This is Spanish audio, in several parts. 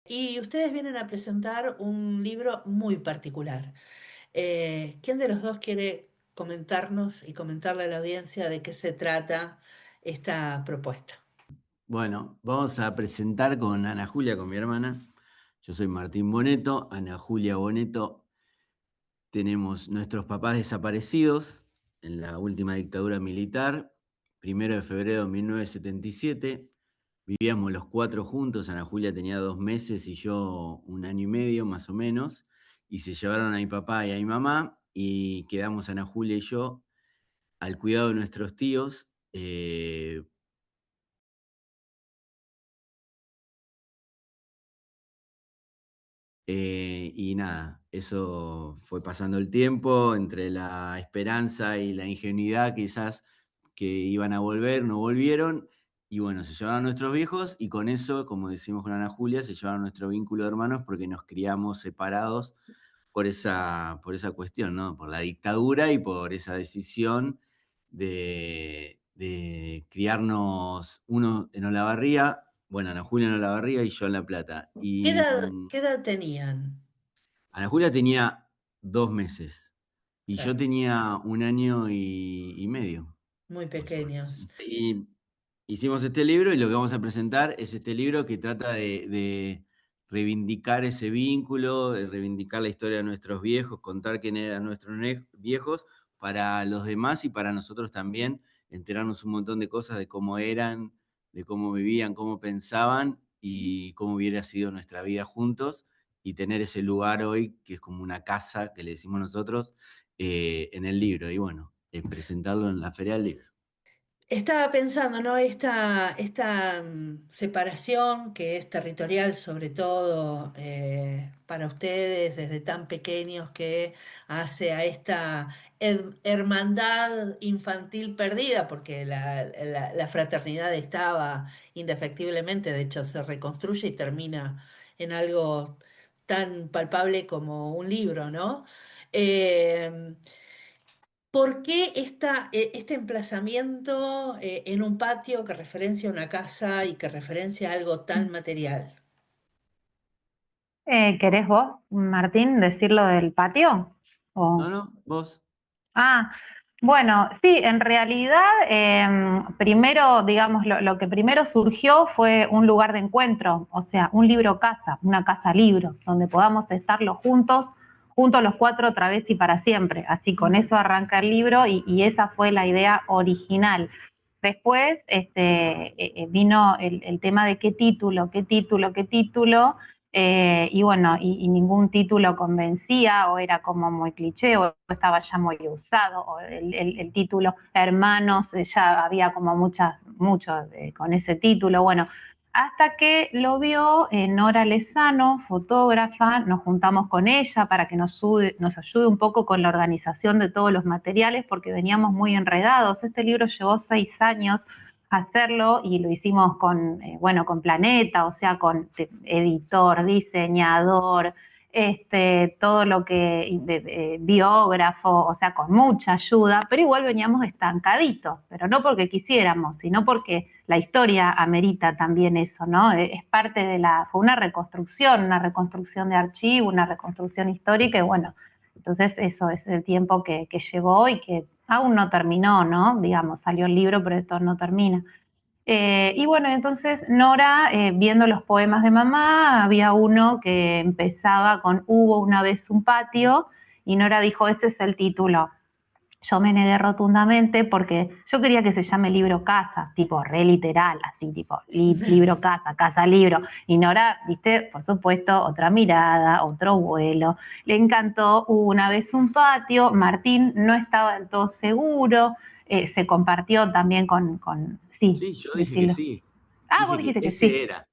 Y ustedes vienen a presentar un libro muy particular. ¿Quién de los dos quiere comentarnos y comentarle a la audiencia de qué se trata esta propuesta? Bueno, vamos a presentar con Ana Julia, con mi hermana. Yo soy Martín Boneto, Ana Julia Boneto. Tenemos nuestros papás desaparecidos en la última dictadura militar, 1 de febrero de 1977. Vivíamos los cuatro juntos, Ana Julia tenía 2 meses y yo 1 año y medio más o menos, y se llevaron a mi papá y a mi mamá y quedamos Ana Julia y yo al cuidado de nuestros tíos. Y nada, eso fue pasando el tiempo, entre la esperanza y la ingenuidad quizás que iban a volver, no volvieron, y bueno, se llevaron a nuestros viejos y con eso, como decimos con Ana Julia, se llevaron nuestro vínculo de hermanos porque nos criamos separados por esa cuestión, ¿no? Por la dictadura y por esa decisión de criarnos uno en Olavarría, bueno, Ana Julia en Olavarría y yo en La Plata. ¿Qué Y edad, qué edad tenían? Ana Julia tenía 2 meses y yo Claro, tenía 1 año y medio, muy más o menos. pequeños. Y hicimos este libro y lo que vamos a presentar es este libro que trata de reivindicar ese vínculo, de reivindicar la historia de nuestros viejos, contar quién eran nuestros viejos para los demás y para nosotros también, enterarnos un montón de cosas de cómo eran, de cómo vivían, cómo pensaban y cómo hubiera sido nuestra vida juntos y tener ese lugar hoy que es como una casa, que le decimos nosotros, en el libro. Y bueno, presentarlo en la Feria del Libro. Estaba pensando, ¿no? Esta separación que es territorial, sobre todo para ustedes desde tan pequeños, que hace a esta hermandad infantil perdida, porque la fraternidad estaba indefectiblemente, de hecho se reconstruye y termina en algo tan palpable como un libro, ¿no? Eh, ¿Por qué este emplazamiento en un patio que referencia a una casa y que referencia a algo tan material? ¿Querés vos, Martín, decir lo del patio? No, ¿O? no, vos. Ah, bueno, sí, en realidad, primero, digamos, lo que primero surgió fue un lugar de encuentro, o sea, un libro casa, una casa libro, donde podamos estarlo juntos los cuatro otra vez y para siempre. Así con Ujú. eso arranca el libro y esa fue la idea original. Después vino el tema de qué título, qué título, qué título, y bueno, y ningún título convencía, o era como muy cliché, o estaba ya muy usado, o el título Hermanos, ya había como muchos con ese título. Bueno, hasta que lo vio Nora Lezano, fotógrafa, nos juntamos con ella para que nos ayude un poco con la organización de todos los materiales, porque veníamos muy enredados. Este libro llevó 6 años hacerlo y lo hicimos bueno, con Planeta, o sea, con editor, diseñador, todo lo que, biógrafo, o sea, con mucha ayuda, pero igual veníamos estancaditos, pero no porque quisiéramos, sino porque la historia amerita también eso, ¿no? Es parte fue una reconstrucción de archivo, una reconstrucción histórica, y bueno, entonces eso es el tiempo que llevó y que aún no terminó, ¿no? Digamos, salió el libro, pero esto no termina. Y bueno, entonces Nora, viendo los poemas de mamá, había uno que empezaba con Hubo una vez un patio, y Nora dijo, ese es el título. Yo me negué rotundamente porque yo quería que se llame libro casa, tipo re literal, así tipo libro casa, casa libro. Y Nora, viste, por supuesto, otra mirada, otro vuelo. Le encantó Hubo una vez un patio. Martín no estaba del todo seguro. Se compartió también sí, Sí, yo dije que decirlo. sí. Ah, vos Dije que dijiste que ese sí. era.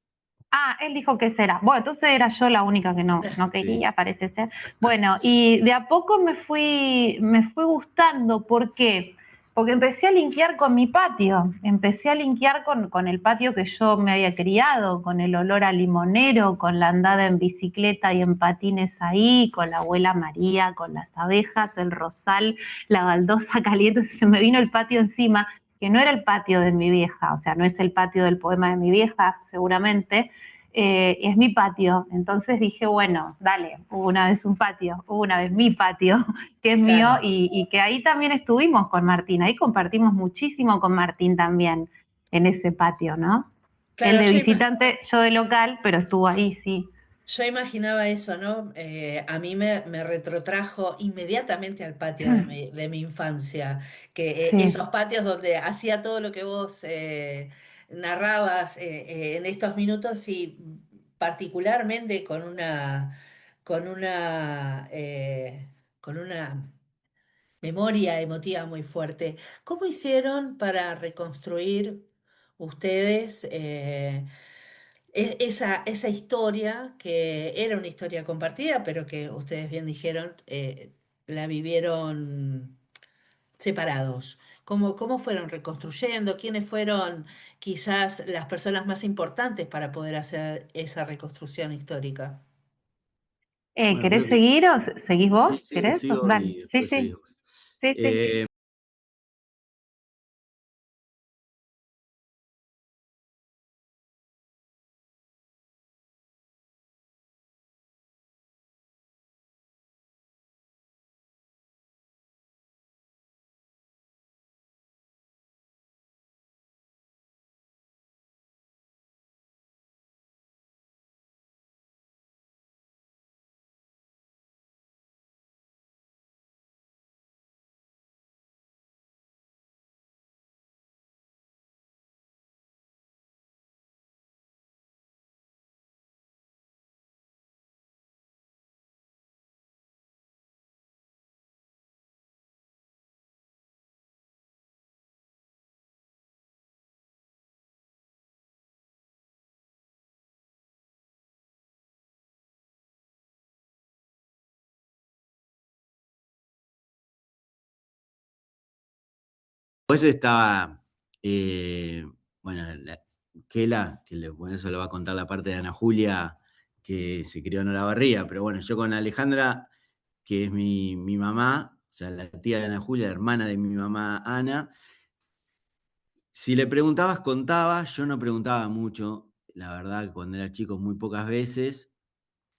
Ah, él dijo que será. Bueno, entonces era yo la única que no Sí. quería, parece ser. Bueno, y de a poco me fue gustando. ¿Por qué? Porque empecé a linkear con mi patio, empecé a linkear con el patio que yo me había criado, con el olor a limonero, con la andada en bicicleta y en patines ahí, con la abuela María, con las abejas, el rosal, la baldosa caliente. Se me vino el patio encima, que no era el patio de mi vieja, o sea, no es el patio del poema de mi vieja, seguramente, es mi patio. Entonces dije, bueno, dale, hubo una vez un patio, hubo una vez mi patio, que es mío, Claro, y que ahí también estuvimos con Martín, ahí compartimos muchísimo con Martín también en ese patio, ¿no? Él claro, de visitante, yo de local, pero estuvo ahí, sí. yo imaginaba eso, ¿no? A mí me retrotrajo inmediatamente al patio de mi infancia, que Sí. esos patios donde hacía todo lo que vos narrabas en estos minutos y particularmente con una memoria emotiva muy fuerte. ¿Cómo hicieron para reconstruir ustedes esa historia que era una historia compartida, pero que ustedes bien dijeron, la vivieron separados? ¿Cómo fueron reconstruyendo? ¿Quiénes fueron quizás las personas más importantes para poder hacer esa reconstrucción histórica? Bueno, ¿Querés creo que seguir o seguís vos? sí, sigo, ¿Querés? sigo Dale. y Sí, después sí, seguimos. sí, sí. Después estaba, bueno, Kela, bueno, eso lo va a contar la parte de Ana Julia, que se crió en Olavarría, pero bueno, yo con Alejandra, que es mi mamá, o sea, la tía de Ana Julia, la hermana de mi mamá Ana, si le preguntabas, contaba, yo no preguntaba mucho, la verdad, cuando era chico, muy pocas veces,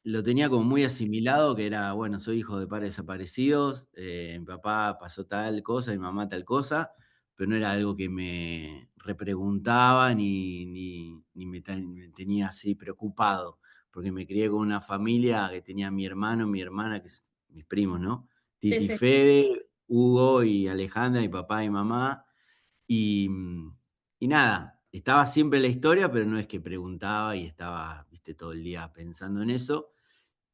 lo tenía como muy asimilado, que era, bueno, soy hijo de padres desaparecidos, mi papá pasó tal cosa, mi mamá tal cosa, pero no era algo que me repreguntaba ni me tenía así preocupado, porque me crié con una familia que tenía mi hermano, mi hermana, mis primos, ¿no? Sí, Titi sí. Fede, Hugo y Alejandra, mi papá y mamá, y, y nada, estaba siempre en la historia, pero no es que preguntaba y estaba, viste, todo el día pensando en eso.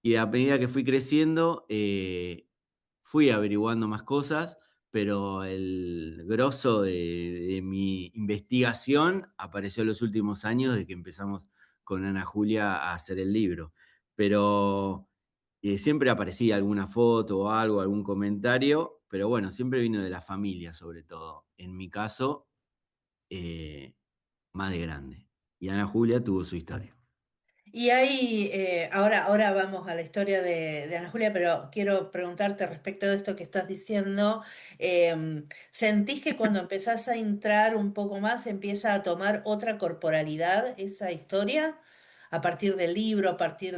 Y a medida que fui creciendo, fui averiguando más cosas, pero el grosso de mi investigación apareció en los últimos años de que empezamos con Ana Julia a hacer el libro. Pero siempre aparecía alguna foto o algo, algún comentario, pero bueno, siempre vino de la familia sobre todo. En mi caso, eh, más de grande. Y Ana Julia tuvo su historia. Y ahí, ahora vamos a la historia de Ana Julia, pero quiero preguntarte respecto de esto que estás diciendo. ¿Sentís que cuando empezás a entrar un poco más empieza a tomar otra corporalidad esa historia? A partir del libro, a partir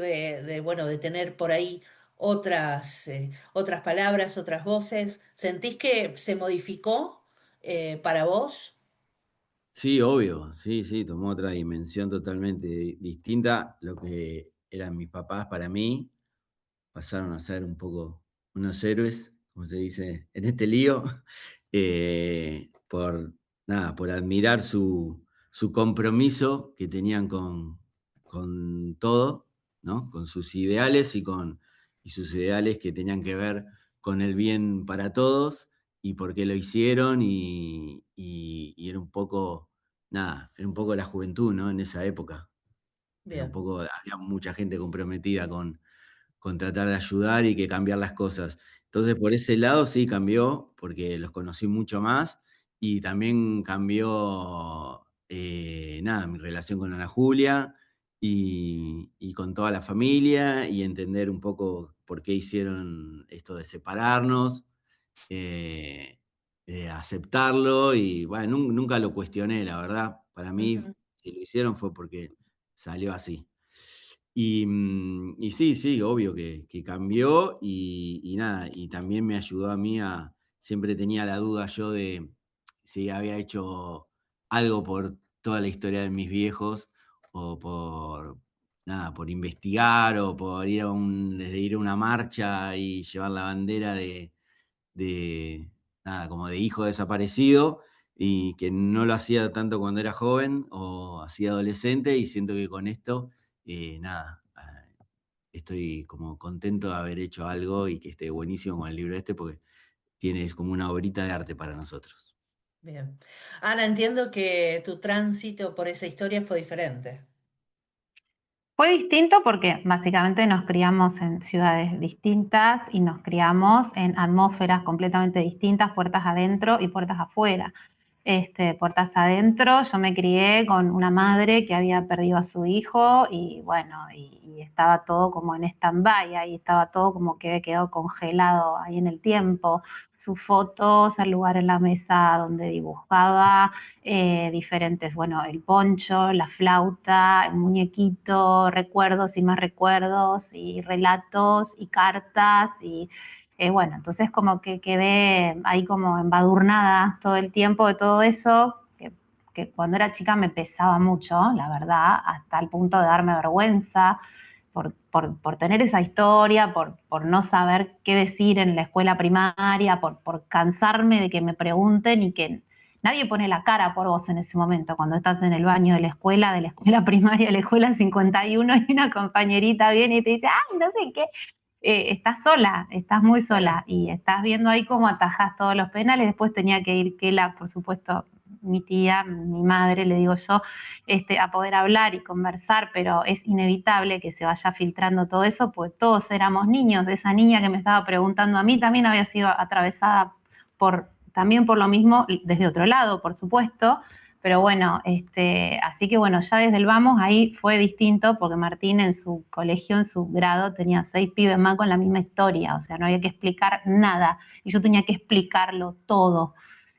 bueno, de tener por ahí otras palabras, otras voces. ¿Sentís que se modificó para vos? Sí, obvio, sí, sí, tomó otra dimensión totalmente distinta. Lo que eran mis papás para mí pasaron a ser un poco unos héroes, como se dice en este lío, por, nada, por admirar su compromiso que tenían con todo, ¿no? Con sus ideales y sus ideales que tenían que ver con el bien para todos y por qué lo hicieron y era un poco, nada, era un poco la juventud, ¿no? En esa época. Era un Bien. poco, había mucha gente comprometida con tratar de ayudar y que cambiar las cosas. Entonces, por ese lado sí cambió, porque los conocí mucho más y también cambió, nada, mi relación con Ana Julia y con toda la familia y entender un poco por qué hicieron esto de separarnos, eh, de aceptarlo y bueno, nunca lo cuestioné, la verdad. Para mí, Ujú. si lo hicieron fue porque salió así. Y sí, sí, obvio que cambió y nada, y también me ayudó a mí siempre tenía la duda yo de si había hecho algo por toda la historia de mis viejos o nada, por investigar o por desde ir a una marcha y llevar la bandera de nada, como de hijo desaparecido y que no lo hacía tanto cuando era joven o hacía adolescente y siento que con esto, nada, estoy como contento de haber hecho algo y que esté buenísimo con el libro porque es como una obrita de arte para nosotros. Bien. Ana, entiendo que tu tránsito por esa historia fue diferente. Fue distinto porque básicamente nos criamos en ciudades distintas y nos criamos en atmósferas completamente distintas, puertas adentro y puertas afuera. Puertas adentro, yo me crié con una madre que había perdido a su hijo y bueno, y estaba todo como en stand-by, ahí estaba todo como que quedó congelado ahí en el tiempo. Sus fotos, el lugar en la mesa donde dibujaba, diferentes, bueno, el poncho, la flauta, el muñequito, recuerdos y más recuerdos y relatos y cartas y bueno, entonces como que quedé ahí como embadurnada todo el tiempo de todo eso, que cuando era chica me pesaba mucho, la verdad, hasta el punto de darme vergüenza por tener esa historia, por no saber qué decir en la escuela primaria, por cansarme de que me pregunten y que nadie pone la cara por vos en ese momento, cuando estás en el baño de la escuela primaria, de la escuela 51 y una compañerita viene y te dice, ay, no sé qué, estás sola, estás muy Claro. sola y estás viendo ahí cómo atajás todos los penales. Después tenía que ir Kela, por supuesto, mi tía, mi madre, le digo yo, a poder hablar y conversar, pero es inevitable que se vaya filtrando todo eso, pues todos éramos niños. Esa niña que me estaba preguntando a mí también había sido atravesada también por lo mismo, desde otro lado, por supuesto, pero bueno, así que bueno, ya desde el vamos ahí fue distinto porque Martín en su colegio, en su grado, tenía 6 pibes más con la misma historia, o sea, no había que explicar nada y yo tenía que explicarlo todo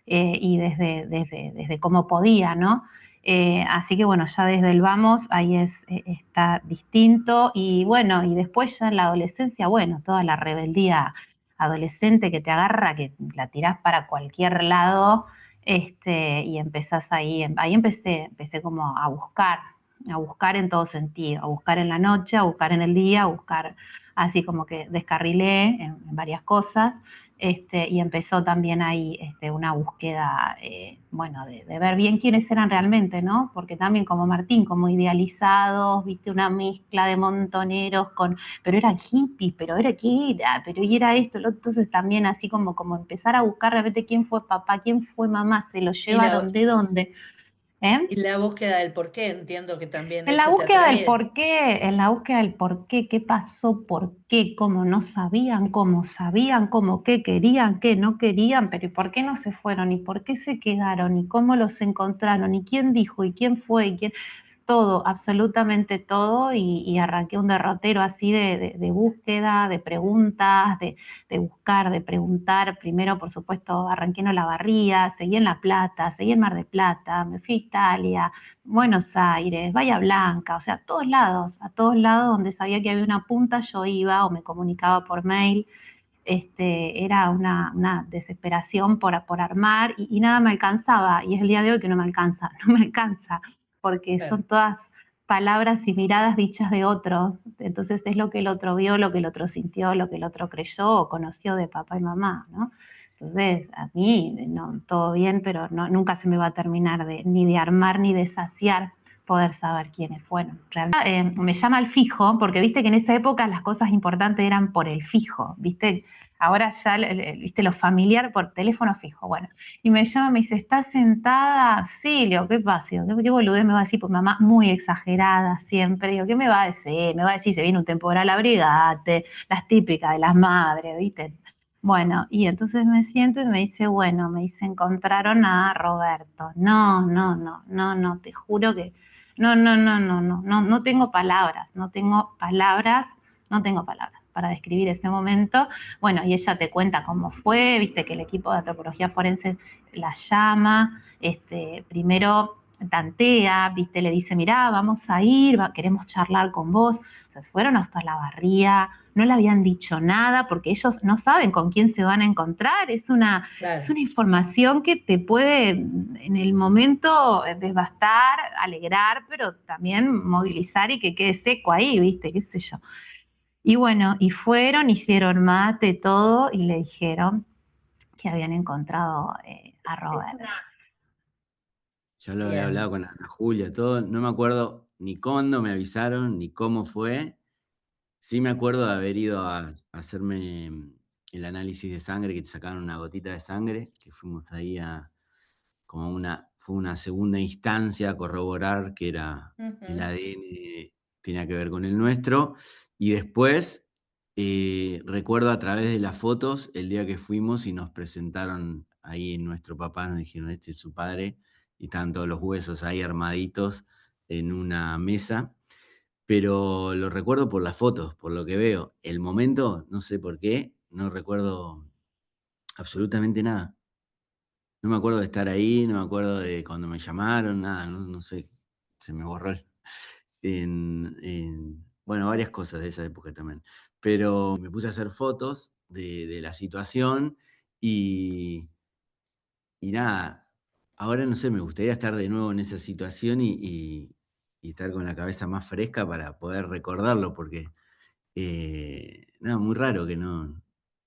y desde cómo podía, ¿no? Así que bueno, ya desde el vamos ahí está distinto y bueno, y después ya en la adolescencia, bueno, toda la rebeldía adolescente que te agarra, que la tirás para cualquier lado y empezás ahí empecé como a buscar en todo sentido, a buscar en la noche, a buscar en el día, a buscar así como que descarrilé en varias cosas, y empezó también ahí una búsqueda, bueno, de ver bien quiénes eran realmente, ¿no? Porque también como Martín, como idealizados, viste, una mezcla de montoneros pero eran hippies, pero era qué era, pero y era esto, entonces también así como empezar a buscar realmente quién fue papá, quién fue mamá, se lo Y llevaron, de dónde, ¿eh? y la búsqueda del por qué, entiendo que también En la eso te búsqueda del atraviesa. por qué, en la búsqueda del por qué pasó, por qué, cómo no sabían, cómo sabían, cómo qué querían, qué no querían, pero ¿y por qué no se fueron? ¿Y por qué se quedaron? ¿Y cómo los encontraron? ¿Y quién dijo? ¿Y quién fue? ¿Y quién? Todo, absolutamente todo, y arranqué un derrotero así de búsqueda, de preguntas, de buscar, de preguntar. Primero, por supuesto, arranqué en Olavarría, seguí en La Plata, seguí en Mar del Plata, me fui a Italia, Buenos Aires, Bahía Blanca, o sea, a todos lados donde sabía que había una punta yo iba o me comunicaba por mail. Era una desesperación por armar y nada me alcanzaba, y es el día de hoy que no me alcanza, no me alcanza, porque son Claro. todas palabras y miradas dichas de otro, entonces es lo que el otro vio, lo que el otro sintió, lo que el otro creyó o conoció de papá y mamá, ¿no? Entonces, a mí, no, todo bien, pero no, nunca se me va a terminar ni de armar ni de saciar poder saber quiénes fueron. Realmente, me llama al fijo, porque viste que en esa época las cosas importantes eran por el fijo, viste, ahora ya, viste, lo familiar por teléfono fijo, bueno, y me llama, me dice, ¿estás sentada? Sí, le digo, ¿qué pasa? ¿Qué boludez me va a decir? Pues mamá, muy exagerada siempre, digo, ¿qué me va a decir? Me va a decir, se viene un temporal, abrigate, las típicas de las madres, viste. Bueno, y entonces me siento y me dice, bueno, me dice, encontraron a Roberto. No, no, no, no, no, te juro que no, no, no, no, no, no, no tengo palabras, no tengo palabras, no tengo palabras para describir ese momento. Bueno, y ella te cuenta cómo fue, viste que el equipo de antropología forense la llama, primero tantea, viste, le dice, mirá, vamos a ir, queremos charlar con vos. O sea, fueron hasta la barría, no le habían dicho nada porque ellos no saben con quién se van a encontrar. Es una Claro. información que te puede en el momento devastar, alegrar, pero también movilizar y que quede seco ahí, viste, qué sé yo. Y bueno, y fueron, hicieron mate, todo, y le dijeron que habían encontrado a Robert. Ya lo había hablado Bien. con Ana Julia, todo. No me acuerdo ni cuándo me avisaron, ni cómo fue. Sí me acuerdo de haber ido a hacerme el análisis de sangre, que te sacaron una gotita de sangre, que fuimos ahí fue una segunda instancia a corroborar que era el Ujú. ADN, tenía que ver con el nuestro. Y después, recuerdo a través de las fotos, el día que fuimos y nos presentaron ahí nuestro papá, nos dijeron, este es su padre, y estaban todos los huesos ahí armaditos en una mesa. Pero lo recuerdo por las fotos, por lo que veo. El momento, no sé por qué, no recuerdo absolutamente nada. No me acuerdo de estar ahí, no me acuerdo de cuando me llamaron, nada, no sé, se me borró bueno, varias cosas de esa época también. Pero me puse a hacer fotos de la situación y, y nada, ahora no sé, me gustaría estar de nuevo en esa situación y estar con la cabeza más fresca para poder recordarlo, porque no, muy raro que no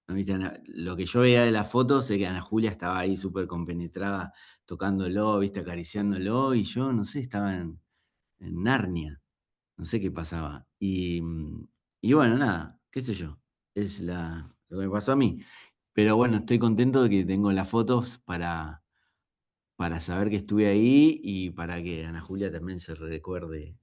viste lo que yo veía de las fotos, sé que Ana Julia estaba ahí súper compenetrada, tocándolo, viste, acariciándolo, y yo, no sé, estaba en Narnia, no sé qué pasaba. Y bueno, nada, qué sé yo, es lo que me pasó a mí. Pero bueno, estoy contento de que tengo las fotos para saber que estuve ahí y para que Ana Julia también se recuerde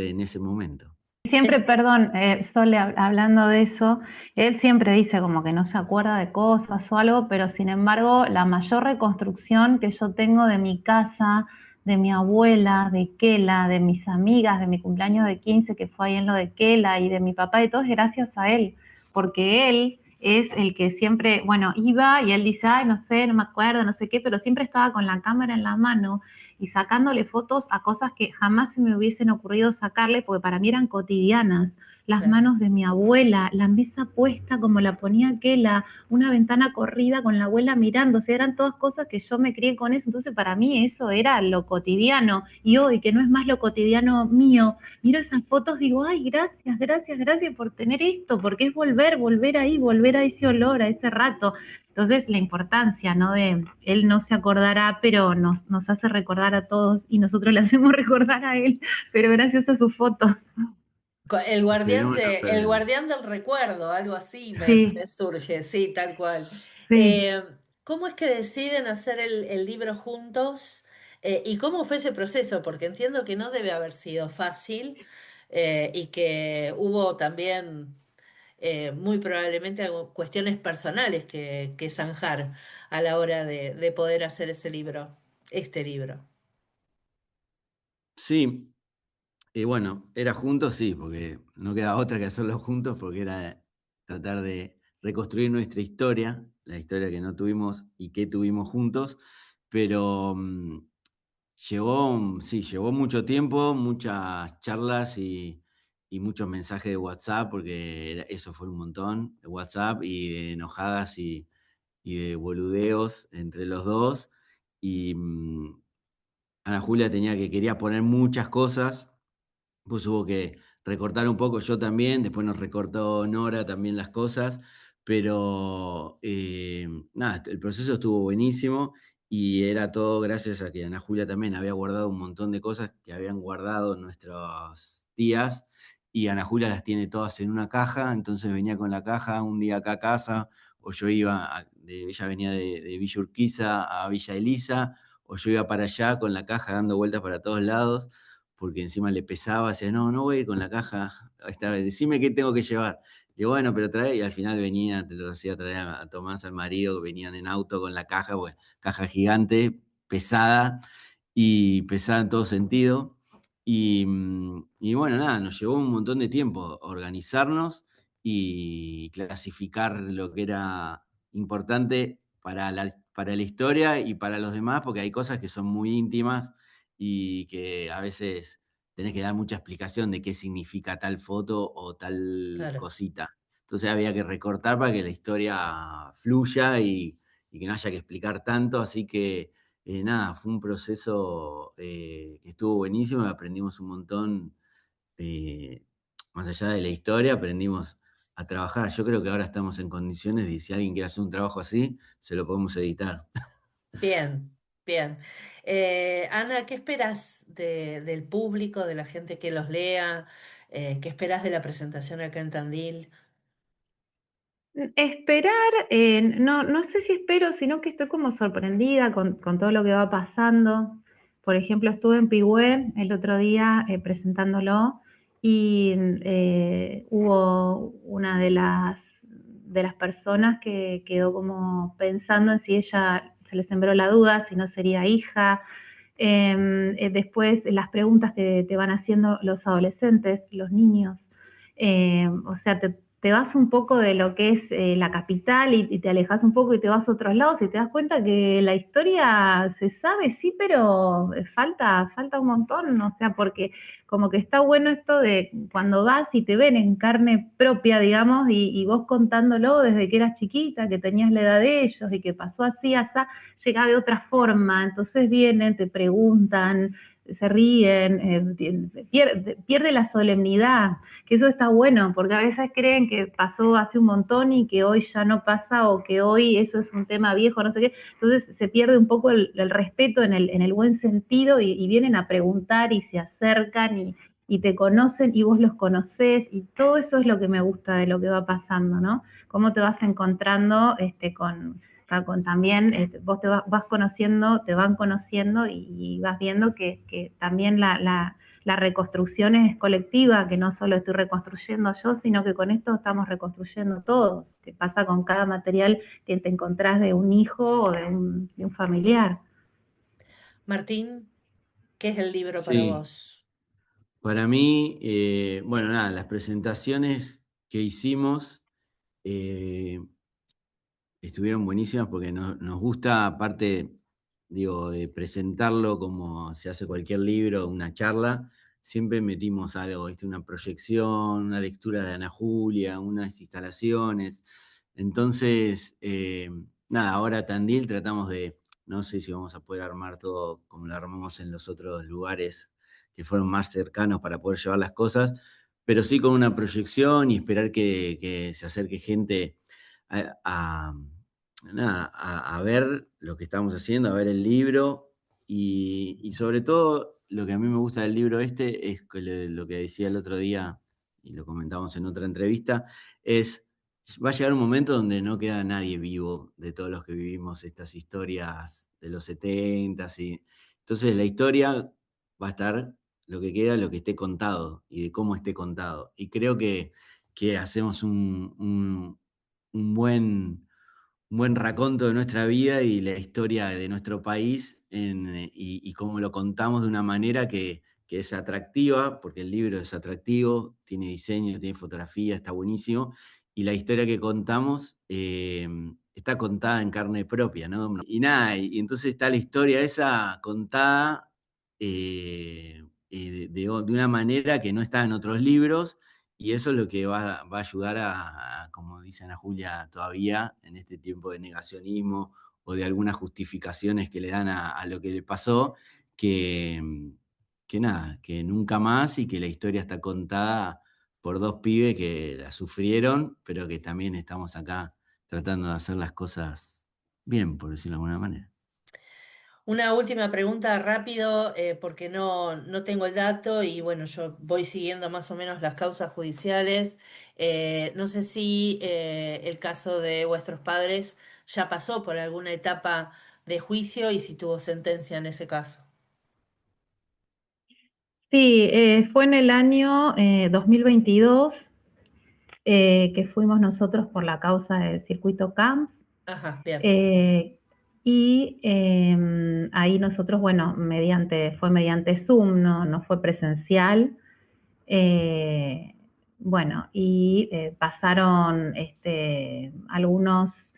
en ese momento. Siempre, Es, perdón, Sole, hablando de eso, él siempre dice como que no se acuerda de cosas o algo, pero sin embargo, la mayor reconstrucción que yo tengo de mi casa, de mi abuela, de Kela, de mis amigas, de mi cumpleaños de 15 que fue ahí en lo de Kela y de mi papá y todo es gracias a él, porque él es el que siempre, bueno, iba y él dice, ay, no sé, no me acuerdo, no sé qué, pero siempre estaba con la cámara en la mano y sacándole fotos a cosas que jamás se me hubiesen ocurrido sacarle, porque para mí eran cotidianas. Las claro. manos de mi abuela, la mesa puesta como la ponía aquella, una ventana corrida con la abuela mirando, o sea, eran todas cosas que yo me crié con eso, entonces para mí eso era lo cotidiano, y hoy que no es más lo cotidiano mío, miro esas fotos, digo, ay, gracias, gracias, gracias por tener esto, porque es volver ahí, volver a ese olor, a ese rato, entonces, la importancia, ¿no? De él no se acordará, pero nos hace recordar a todos y nosotros le hacemos recordar a él, pero gracias a sus fotos. Esperemos no El perderlo. guardián del recuerdo, algo así Sí, me surge, sí, tal cual. sí. Eh, ¿Cómo es que deciden hacer el libro juntos? ¿Y cómo fue ese proceso? Porque entiendo que no debe haber sido fácil y que hubo también muy probablemente cuestiones personales que zanjar a la hora de poder hacer ese libro, este libro. Sí, y bueno, era juntos, sí, porque no queda otra que hacerlo juntos, porque era tratar de reconstruir nuestra historia, la historia que no tuvimos y que tuvimos juntos, pero llevó mucho tiempo, muchas charlas y muchos mensajes de WhatsApp, porque eso fue un montón, de WhatsApp y de enojadas y de boludeos entre los dos. Y Ana Julia quería poner muchas cosas, pues hubo que recortar un poco, yo también, después nos recortó Nora también las cosas, pero nada, el proceso estuvo buenísimo y era todo gracias a que Ana Julia también había guardado un montón de cosas que habían guardado nuestras tías y Ana Julia las tiene todas en una caja, entonces venía con la caja un día acá a casa, o yo ella venía de Villa Urquiza a Villa Elisa, o yo iba para allá con la caja dando vueltas para todos lados porque encima le pesaba, decía, no voy a ir con la caja, esta vez, decime qué tengo que llevar. Y bueno, pero trae, y al final venía, te lo hacía traer a Tomás, al marido, que venían en auto con la caja, pues, caja gigante, pesada, y pesada en todo sentido. Y bueno, nada, nos llevó un montón de tiempo organizarnos y clasificar lo que era importante para la historia y para los demás, porque hay cosas que son muy íntimas y que a veces tenés que dar mucha explicación de qué significa tal foto o tal Claro. cosita. Entonces había que recortar para que la historia fluya y que no haya que explicar tanto, así que nada, fue un proceso que estuvo buenísimo, aprendimos un montón, eh, más allá de la historia, aprendimos a trabajar. Yo creo que ahora estamos en condiciones de, si alguien quiere hacer un trabajo así, se lo podemos editar. Bien, bien. Ana, ¿qué esperas del público, de la gente que los lea? ¿Qué esperas de la presentación acá en Tandil? Esperar, no sé si espero, sino que estoy como sorprendida con todo lo que va pasando. Por ejemplo, estuve en Pigüé el otro día presentándolo y hubo una de las personas que quedó como pensando en si ella se le sembró la duda, si no sería hija. Después las preguntas que te van haciendo los adolescentes, los niños. O sea, te vas un poco de lo que es la capital y te alejas un poco y te vas a otros lados y te das cuenta que la historia se sabe, sí, pero falta un montón, o sea, porque como que está bueno esto de cuando vas y te ven en carne propia, digamos, y vos contándolo desde que eras chiquita, que tenías la edad de ellos y que pasó así, así, llega de otra forma, entonces vienen, te preguntan, se ríen, pierde la solemnidad, que eso está bueno, porque a veces creen que pasó hace un montón y que hoy ya no pasa o que hoy eso es un tema viejo, no sé qué, entonces se pierde un poco el respeto en el buen sentido y vienen a preguntar y se acercan y te conocen y vos los conocés y todo eso es lo que me gusta de lo que va pasando, ¿no? Cómo te vas encontrando con también, vos vas conociendo, te van conociendo y vas viendo que también la reconstrucción es colectiva, que no solo estoy reconstruyendo yo, sino que con esto estamos reconstruyendo todos, que pasa con cada material que te encontrás de un hijo o de un familiar. Martín, ¿qué es el libro para Sí, vos? para mí, bueno, nada, las presentaciones que hicimos eh, estuvieron buenísimas porque nos gusta, aparte, digo, de presentarlo como se hace cualquier libro, una charla, siempre metimos algo, ¿viste? Una proyección, una lectura de Ana Julia, unas instalaciones. Entonces, nada, ahora Tandil tratamos de, no sé si vamos a poder armar todo como lo armamos en los otros lugares que fueron más cercanos para poder llevar las cosas, pero sí con una proyección y esperar que se acerque gente a, a- nada, a ver lo que estamos haciendo, a ver el libro y sobre todo lo que a mí me gusta del libro este es que lo que decía el otro día y lo comentamos en otra entrevista, es va a llegar un momento donde no queda nadie vivo de todos los que vivimos estas historias de los 70 y entonces la historia va a estar lo que queda, lo que esté contado y de cómo esté contado. Y creo que hacemos un buen raconto de nuestra vida y la historia de nuestro país y cómo lo contamos de una manera que es atractiva, porque el libro es atractivo, tiene diseño, tiene fotografía, está buenísimo, y la historia que contamos está contada en carne propia, ¿no? Y nada, y entonces está la historia esa contada de una manera que no está en otros libros y eso es lo que va a ayudar como dicen a Julia todavía, en este tiempo de negacionismo o de algunas justificaciones que le dan a lo que le pasó, que, que nada, que nunca más y que la historia está contada por dos pibes que la sufrieron, pero que también estamos acá tratando de hacer las cosas bien, por decirlo de alguna manera. Una última pregunta rápido, porque no tengo el dato y bueno, yo voy siguiendo más o menos las causas judiciales. No sé si el caso de vuestros padres ya pasó por alguna etapa de juicio y si tuvo sentencia en ese caso. Sí, fue en el año 2022 que fuimos nosotros por la causa del circuito CAMS. Ajá, bien. Eh, y ahí nosotros, bueno, fue mediante Zoom, no fue presencial. Eh, bueno, y pasaron algunos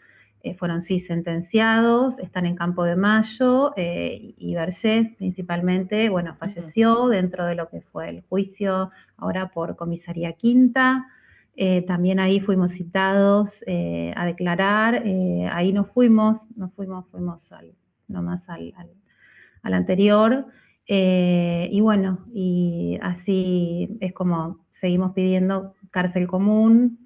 fueron sí sentenciados, están en Campo de Mayo, y Vergés principalmente, bueno, falleció dentro de lo que fue el juicio ahora por comisaría quinta. También ahí fuimos citados a declarar, ahí fuimos nomás al anterior, y bueno, y así es como seguimos pidiendo cárcel común,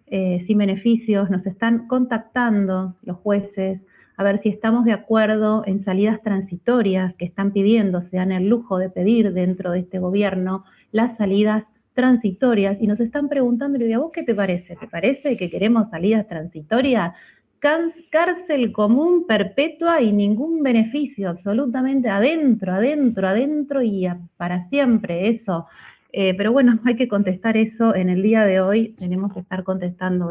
sin beneficios. Nos están contactando los jueces a ver si estamos de acuerdo en salidas transitorias que están pidiendo, se dan el lujo de pedir dentro de este gobierno las salidas transitorias, y nos están preguntando, ¿y a vos qué te parece? ¿Te parece que queremos salidas transitorias? Cárcel común perpetua y ningún beneficio, absolutamente adentro, adentro, adentro y para siempre eso. Pero bueno, hay que contestar eso en el día de hoy, tenemos que estar contestando